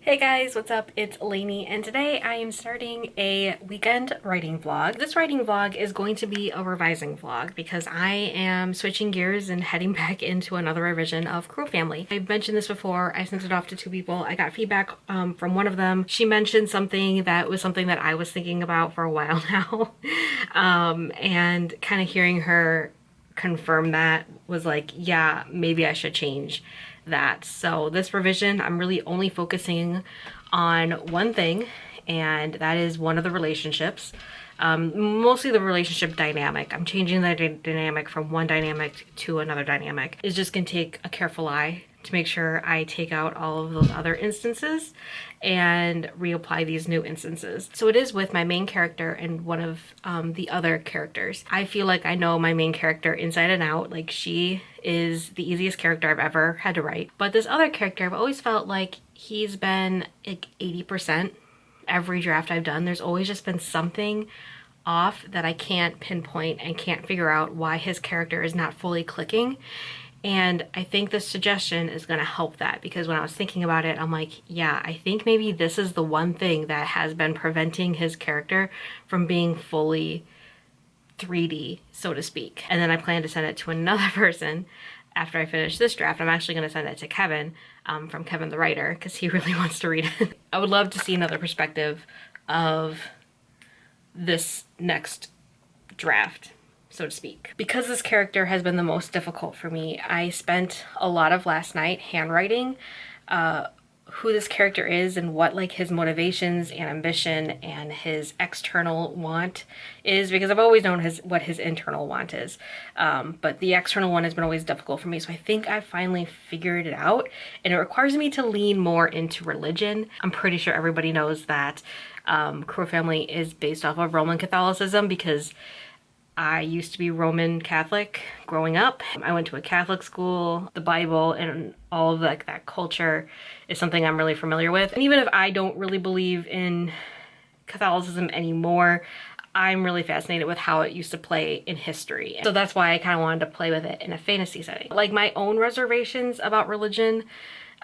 Hey guys, what's up? It's Lainey, and today I am starting a weekend writing vlog. This writing vlog is going to be a revising vlog because I am switching gears and heading back into another revision of Cruel Family. I've mentioned this before. I sent it off to two people. I got feedback from one of them. She mentioned something that was something that I was thinking about for a while now. And kind of hearing her confirm that was like, yeah, maybe I should change that. So this revision, I'm really only focusing on one thing, and that is one of the relationships. Mostly the relationship dynamic. I'm changing the dynamic from one dynamic to another dynamic. It's just gonna take a careful eye to make sure I take out all of those other instances and reapply these new instances. So it is with my main character and one of the other characters. I feel like I know my main character inside and out. Like, she is the easiest character I've ever had to write. But this other character, I've always felt like he's been like 80%. Every draft I've done, there's always just been something off that I can't pinpoint and can't figure out why his character is not fully clicking. And I think this suggestion is going to help that, because when I was thinking about it, I'm like, yeah, I think maybe this is the one thing that has been preventing his character from being fully 3D, so to speak. And then I plan to send it to another person after I finish this draft. I'm actually going to send it to Kevin, from Kevin the writer, because he really wants to read it. I would love to see another perspective of this next draft, so to speak. Because this character has been the most difficult for me, I spent a lot of last night handwriting who this character is and what like his motivations and ambition and his external want is, because I've always known what his internal want is, but the external one has been always difficult for me. So I think I finally figured it out, and it requires me to lean more into religion. I'm pretty sure everybody knows that Cruel Family is based off of Roman Catholicism, because I used to be Roman Catholic growing up. I went to a Catholic school. The Bible and all of that culture is something I'm really familiar with. And even if I don't really believe in Catholicism anymore, I'm really fascinated with how it used to play in history. So that's why I kind of wanted to play with it in a fantasy setting. Like, my own reservations about religion,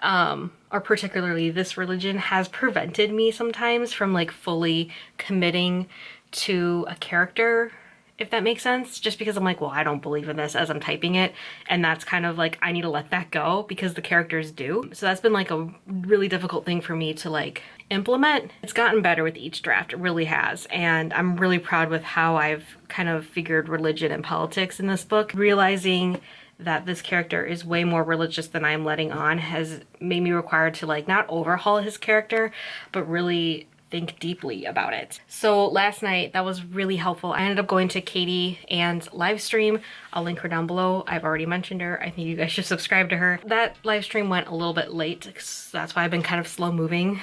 or particularly this religion, has prevented me sometimes from like fully committing to a character, if that makes sense, just because I'm like, well, I don't believe in this as I'm typing it, and that's kind of like, I need to let that go because the characters do. So that's been like a really difficult thing for me to like implement. It's gotten better with each draft, it really has, and I'm really proud with how I've kind of figured religion and politics in this book. Realizing that this character is way more religious than I'm letting on has made me required to like not overhaul his character, but really think deeply about it. So last night, that was really helpful. I ended up going to Katie Ann's live stream. I'll link her down below. I've already mentioned her. I think you guys should subscribe to her. That live stream went a little bit late. That's why I've been kind of slow moving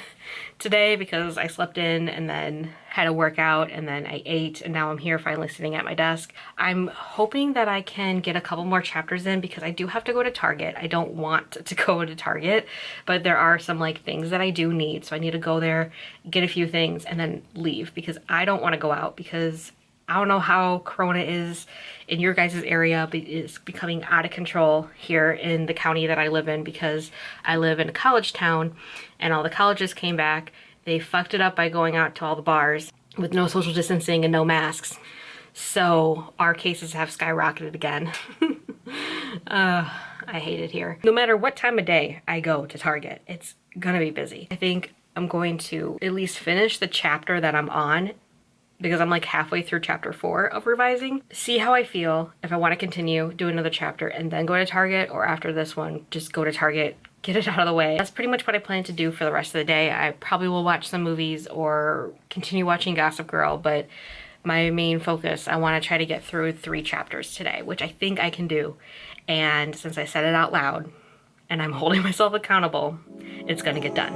today, because I slept in and then had a workout and then I ate, and now I'm here finally sitting at my desk. I'm hoping that I can get a couple more chapters in, because I do have to go to Target. I don't want to go to Target, but there are some like things that I do need. So I need to go there, get a few things, and then leave, because I don't want to go out, because I don't know how Corona is in your guys' area, but it's becoming out of control here in the county that I live in, because I live in a college town and all the colleges came back. They fucked it up by going out to all the bars with no social distancing and no masks. So our cases have skyrocketed again. I hate it here. No matter what time of day I go to Target, it's gonna be busy. I think I'm going to at least finish the chapter that I'm on, because I'm like halfway through chapter 4 of revising. See how I feel, if I want to continue, do another chapter, and then go to Target, or after this one, just go to Target, get it out of the way. That's pretty much what I plan to do for the rest of the day. I probably will watch some movies or continue watching Gossip Girl, but my main focus, I want to try to get through 3 chapters today, which I think I can do. And since I said it out loud, and I'm holding myself accountable, it's gonna get done.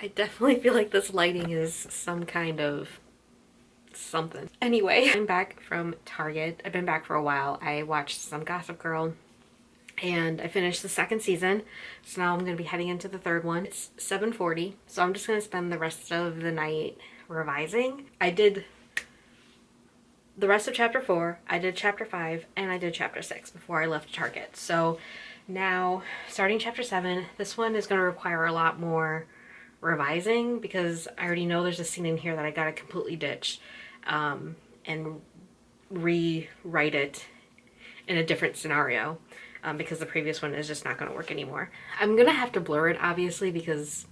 I definitely feel like this lighting is some kind of something. Anyway, I'm back from Target. I've been back for a while. I watched some Gossip Girl and I finished the second season. So now I'm going to be heading into the third one. It's 7:40, so I'm just going to spend the rest of the night revising. I did the rest of chapter 4, I did chapter 5, and I did chapter 6 before I left Target. So now, starting chapter 7, this one is going to require a lot more revising because I already know there's a scene in here that I gotta completely ditch and rewrite it in a different scenario because the previous one is just not going to work anymore. I'm going to have to blur it, obviously, because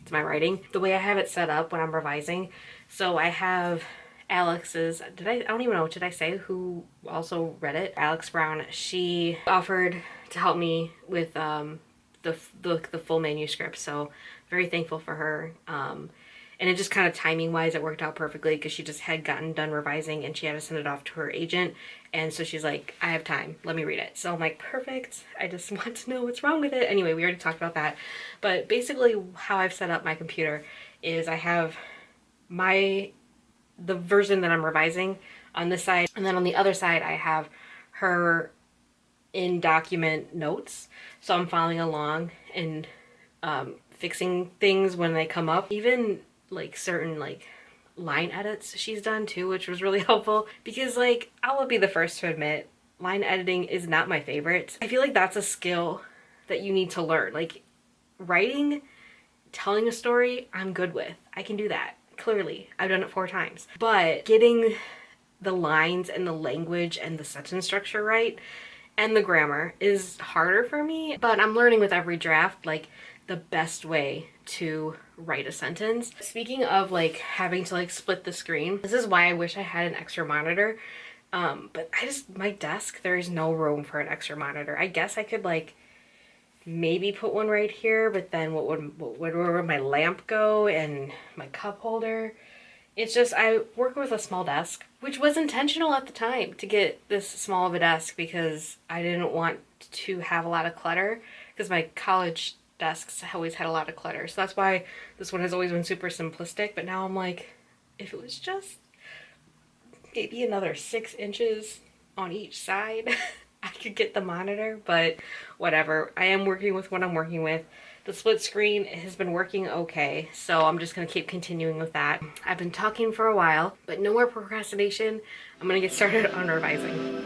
it's my writing. The way I have it set up when I'm revising, so I have Alex's, I don't even know, did I say who also read it? Alex Brown. She offered to help me with the full manuscript, so very thankful for her. And it just kind of timing wise, it worked out perfectly because she just had gotten done revising and she had to send it off to her agent. And so she's like, I have time, let me read it. So I'm like, perfect. I just want to know what's wrong with it. Anyway, we already talked about that. But basically how I've set up my computer is I have the version that I'm revising on this side. And then on the other side, I have her in document notes. So I'm following along and fixing things when they come up. Even like certain like line edits she's done too, which was really helpful because like I will be the first to admit line editing is not my favorite. I feel like that's a skill that you need to learn. Like writing, telling a story, I'm good with. I can do that. Clearly, I've done it 4 times. But getting the lines and the language and the sentence structure right and the grammar is harder for me. But I'm learning with every draft like the best way to write a sentence. Speaking of like having to like split the screen, this is why I wish I had an extra monitor. But my desk, there is no room for an extra monitor. I guess I could like maybe put one right here, but then where would my lamp go and my cup holder? It's just, I work with a small desk, which was intentional at the time to get this small of a desk because I didn't want to have a lot of clutter because my college desks always had a lot of clutter. So that's why this one has always been super simplistic. But now I'm like, if it was just maybe another 6 inches on each side, I could get the monitor, but whatever. I am working with what I'm working with. The split screen has been working okay, so I'm just going to keep continuing with that. I've been talking for a while, but no more procrastination. I'm going to get started on revising.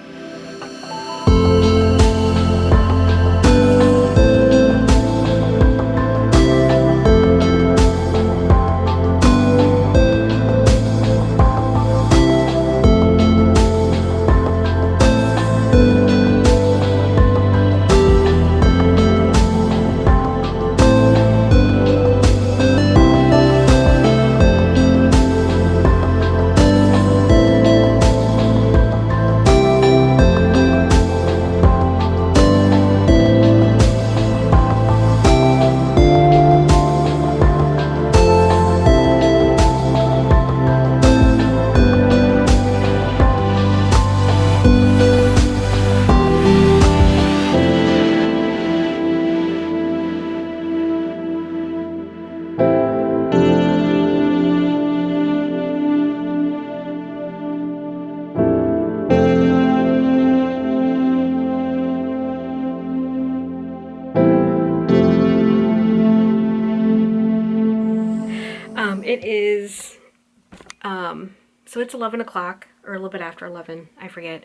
It is, so it's 11 o'clock, or a little bit after 11, I forget,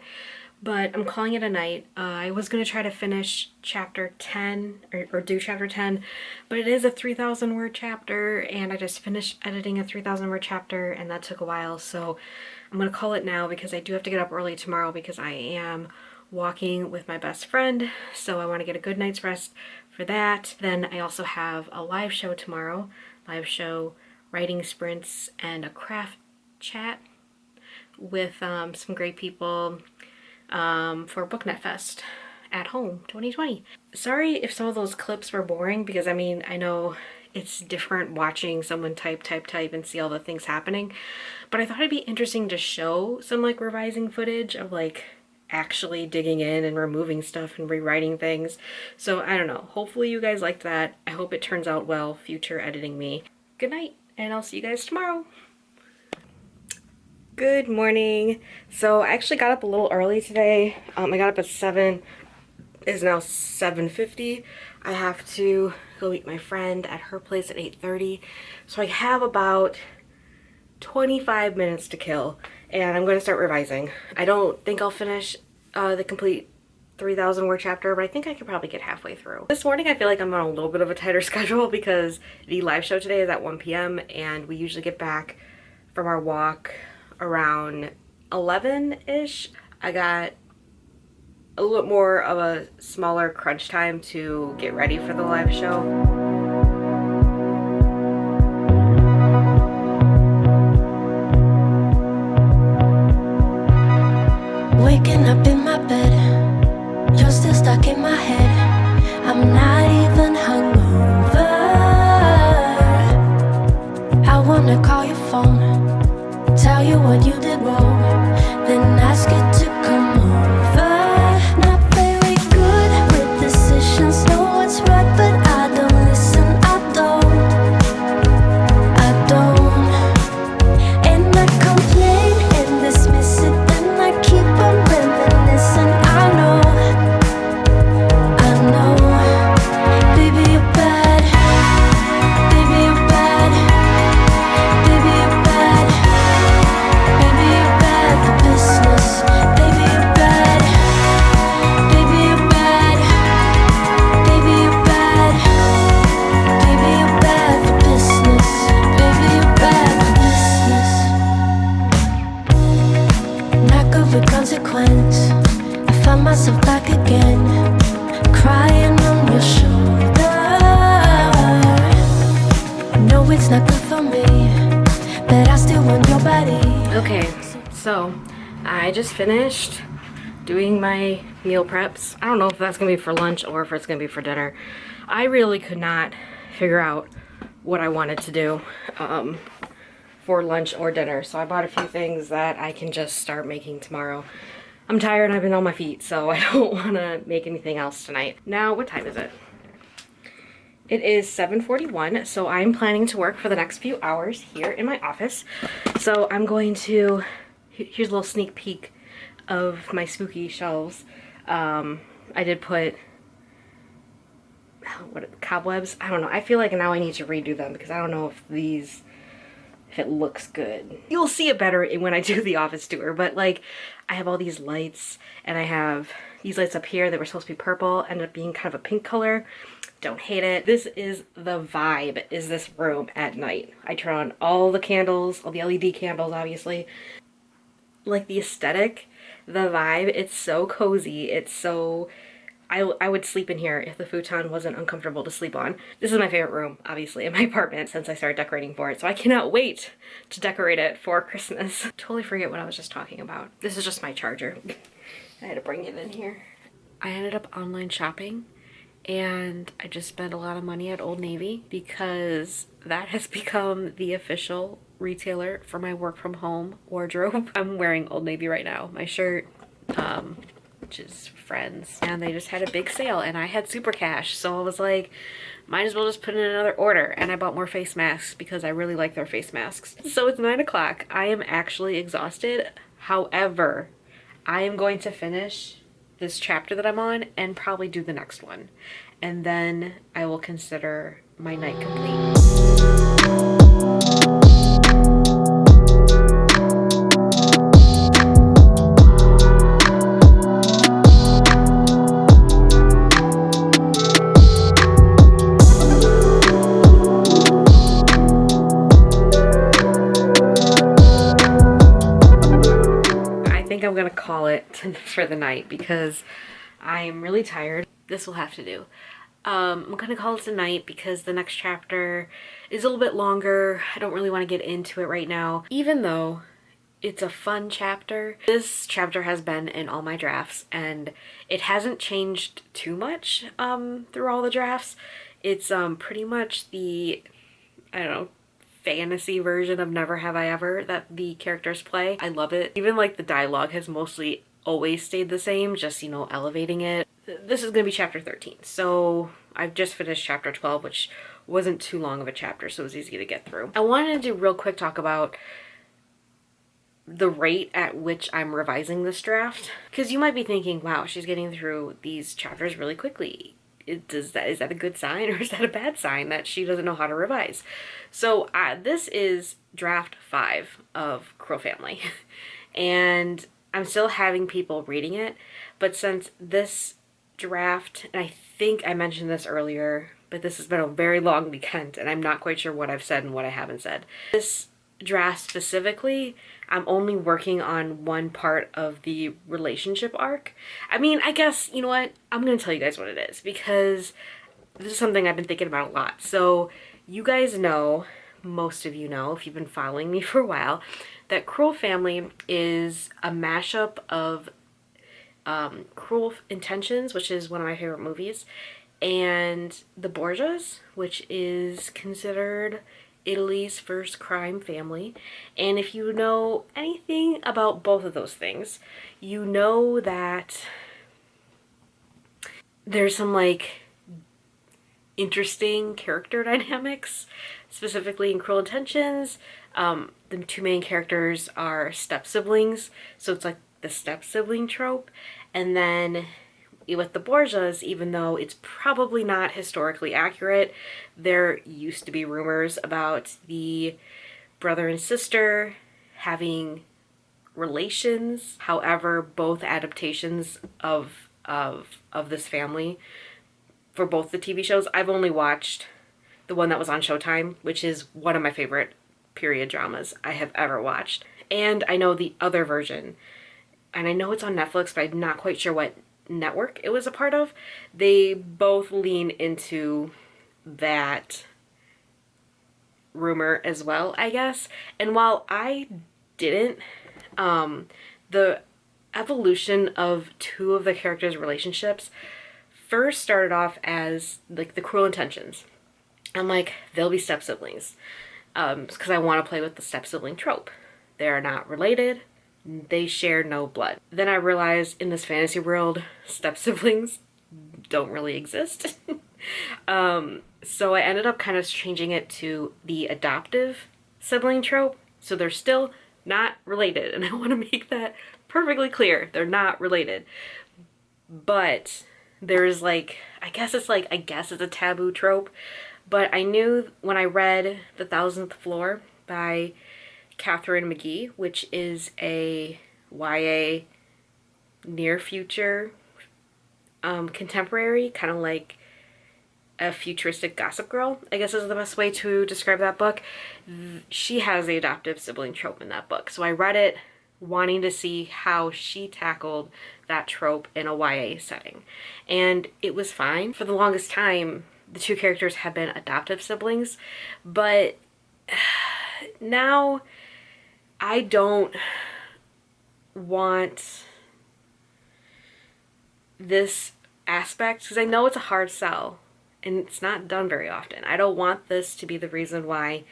but I'm calling it a night. I was going to try to finish chapter 10, or do chapter 10, but it is a 3,000 word chapter, and I just finished editing a 3,000 word chapter, and that took a while, so I'm going to call it now because I do have to get up early tomorrow because I am walking with my best friend, so I want to get a good night's rest for that. Then I also have a live show tomorrow, writing sprints and a craft chat with some great people for BookNet Fest at home 2020. Sorry if some of those clips were boring because I mean, I know it's different watching someone type and see all the things happening, but I thought it'd be interesting to show some like revising footage of like actually digging in and removing stuff and rewriting things. So I don't know. Hopefully you guys liked that. I hope it turns out well, future editing me. Good night, and I'll see you guys tomorrow. Good morning. So I actually got up a little early today. I got up at 7. It's now 7:50. I have to go meet my friend at her place at 8:30. So I have about 25 minutes to kill, and I'm going to start revising. I don't think I'll finish the complete 3,000 word chapter, but I think I could probably get halfway through. This morning I feel like I'm on a little bit of a tighter schedule because the live show today is at 1 p.m. and we usually get back from our walk around 11-ish. I got a little bit more of a smaller crunch time to get ready for the live show. Waking up in my bed, you're still stuck in my head. I'm not even hungover. I wanna call your phone, tell you what you did wrong, then ask you to come over. Not very good with decisions, know what's right, but I don't listen, I don't. And I complain and dismiss it, then I keep on reminiscing. I know, baby you're bad, baby you're bad, baby you're bad, baby you're bad for business, baby you're bad, baby you're bad, baby you're bad, baby you're bad for business, baby you're bad for business. Not good with consequence, I find myself back again, crying on your shoulder. No, it's not good for me, but I still want your body. Okay, so I just finished doing my meal preps. I don't know if that's gonna be for lunch or if it's gonna be for dinner. I really could not figure out what I wanted to do for lunch or dinner, so I bought a few things that I can just start making tomorrow. I'm tired and I've been on my feet, so I don't want to make anything else tonight. Now, what time is it? It is 7:41, so I'm planning to work for the next few hours here in my office. So I'm going to, here's a little sneak peek of my spooky shelves. I did put, cobwebs? I don't know. I feel like now I need to redo them because I don't know if it looks good. You'll see it better when I do the office tour, but like I have all these lights and I have these lights up here that were supposed to be purple, ended up being kind of a pink color. Don't hate it. This is the vibe, is this room at night. I turn on all the candles, all the LED candles, obviously. Like the aesthetic, the vibe, it's so cozy. It's so, I would sleep in here if the futon wasn't uncomfortable to sleep on. This is my favorite room, obviously, in my apartment since I started decorating for it. So I cannot wait to decorate it for Christmas. Totally forget what I was just talking about. This is just my charger. I had to bring it in here. I ended up online shopping and I just spent a lot of money at Old Navy because that has become the official retailer for my work from home wardrobe. I'm wearing Old Navy right now. My shirt, which is Friends, and they just had a big sale and I had super cash, so I was like, might as well just put in another order, and I bought more face masks because I really like their face masks. So it's 9 o'clock. I am actually exhausted. However, I am going to finish this chapter that I'm on and probably do the next one, and then I will consider my night complete. I'm gonna call it for the night because I am really tired. This will have to do. I'm gonna call it tonight because the next chapter is a little bit longer. I don't really want to get into it right now, even though it's a fun chapter. This chapter has been in all my drafts and it hasn't changed too much through all the drafts. It's pretty much the, I don't know, fantasy version of Never Have I Ever that the characters play. I love it. Even like the dialogue has mostly always stayed the same, just, you know, elevating it. This is going to be chapter 13. So I've just finished chapter 12, which wasn't too long of a chapter, so it was easy to get through. I wanted to real quick talk about the rate at which I'm revising this draft, because you might be thinking, wow, she's getting through these chapters really quickly. Is that a good sign, or is that a bad sign that she doesn't know how to revise? So this is draft 5 of Crow Family, and I'm still having people reading it, but since this draft, and I think I mentioned this earlier, but this has been a very long weekend, and I'm not quite sure what I've said and what I haven't said. This draft specifically, I'm only working on one part of the relationship arc. I mean, I guess, you know what? I'm going to tell you guys what it is, because this is something I've been thinking about a lot. So you guys know, most of you know, if you've been following me for a while, that Cruel Family is a mashup of Cruel Intentions, which is one of my favorite movies, and The Borgias, which is considered Italy's first crime family. And if you know anything about both of those things, you know that there's some like interesting character dynamics, specifically in Cruel Intentions. The two main characters are step siblings, so it's like the step sibling trope. And then with the Borgias, even though it's probably not historically accurate, there used to be rumors about the brother and sister having relations. However, both adaptations of this family for both the TV shows, I've only watched the one that was on Showtime, which is one of my favorite period dramas I have ever watched. And I know the other version, and I know it's on Netflix, but I'm not quite sure what network it was a part of. They both lean into that rumor as well, I guess. And while I didn't, the evolution of two of the characters' relationships first started off as like the Cruel Intentions. I'm like, they'll be step siblings, because I want to play with the step sibling trope. They're not related. They share no blood. Then I realized in this fantasy world, step siblings don't really exist. So I ended up kind of changing it to the adoptive sibling trope. So they're still not related, and I want to make that perfectly clear. They're not related. But there's like, I guess it's a taboo trope. But I knew when I read The 1,000th Floor by Catherine McGee, which is a YA near future contemporary, kind of like a futuristic Gossip Girl, I guess is the best way to describe that book. She has the adoptive sibling trope in that book. So I read it wanting to see how she tackled that trope in a YA setting. And it was fine. For the longest time, the two characters have been adoptive siblings, but now I don't want this aspect, because I know it's a hard sell and it's not done very often. I don't want this to be the reason why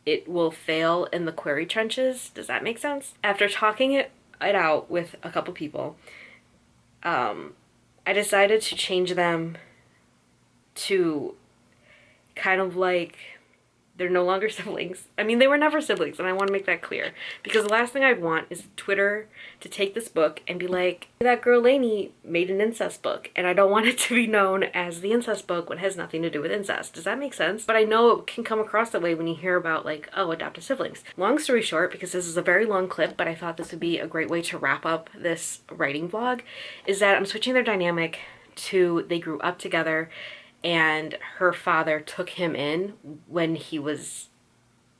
it will fail in the query trenches. Does that make sense? After talking it out with a couple people, I decided to change them to kind of like, they're no longer siblings. I mean, they were never siblings, and I want to make that clear. Because the last thing I'd want is Twitter to take this book and be like, that girl Lainey made an incest book, and I don't want it to be known as the incest book when it has nothing to do with incest. Does that make sense? But I know it can come across that way when you hear about, like, oh, adopted siblings. Long story short, because this is a very long clip, but I thought this would be a great way to wrap up this writing vlog, is that I'm switching their dynamic to they grew up together, and her father took him in when he was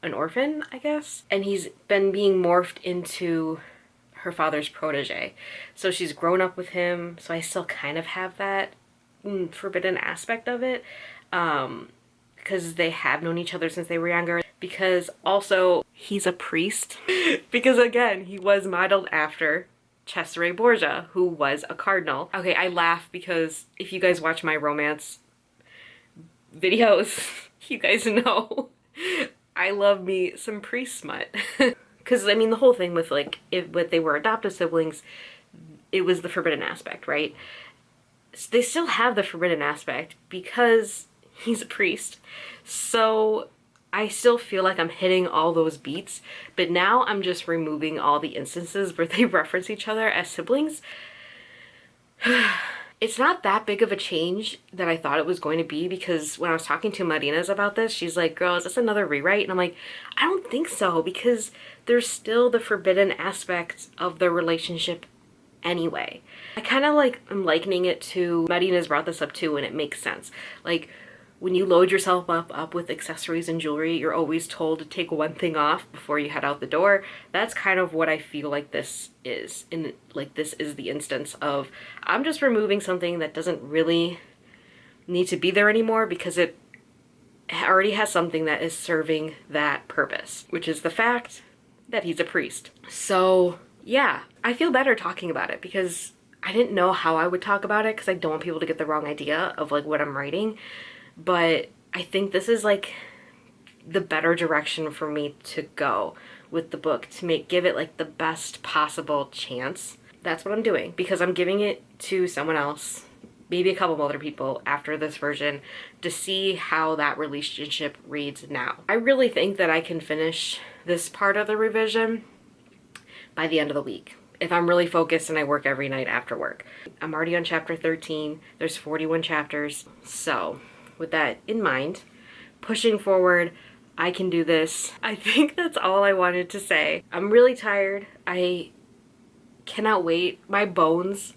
an orphan, I guess. And he's been being morphed into her father's protege. So she's grown up with him, so I still kind of have that forbidden aspect of it. Because they have known each other since they were younger. Because also, he's a priest. Because again, he was modeled after Cesare Borgia, who was a cardinal. Okay, I laugh because if you guys watch my romance videos, you guys know I love me some priest smut. Because I mean, the whole thing with like, if they were adoptive siblings, it was the forbidden aspect, right? They still have the forbidden aspect because he's a priest. So I still feel like I'm hitting all those beats, but now I'm just removing all the instances where they reference each other as siblings. It's not that big of a change that I thought it was going to be, because when I was talking to Marina's about this, she's like, girl, is this another rewrite? And I'm like, I don't think so, because there's still the forbidden aspect of the relationship anyway. I kind of like, I'm likening it to, Marina's brought this up too, and it makes sense. Like, when you load yourself up with accessories and jewelry, you're always told to take one thing off before you head out the door. That's kind of what I feel like this is. And like, this is the instance of, I'm just removing something that doesn't really need to be there anymore, because it already has something that is serving that purpose, which is the fact that he's a priest. So yeah, I feel better talking about it, because I didn't know how I would talk about it, because I don't want people to get the wrong idea of like what I'm writing. But I think this is like the better direction for me to go with the book, to give it like the best possible chance. That's what I'm doing, because I'm giving it to someone else, maybe a couple other people after this version, to see how that relationship reads now. I really think that I can finish this part of the revision by the end of the week, if I'm really focused and I work every night after work. I'm already on chapter 13. There's 41 chapters. So with that in mind, pushing forward, I can do this. I think that's all I wanted to say. I'm really tired. I cannot wait. My bones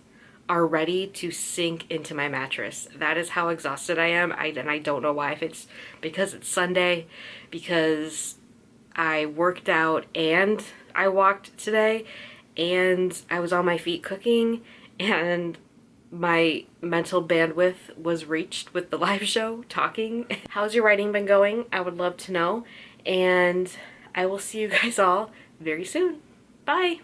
are ready to sink into my mattress. That is how exhausted I am. And I don't know why, if it's because it's Sunday, because I worked out and I walked today, and I was on my feet cooking, and my mental bandwidth was reached with the live show talking. How's your writing been going? I would love to know. And I will see you guys all very soon. Bye.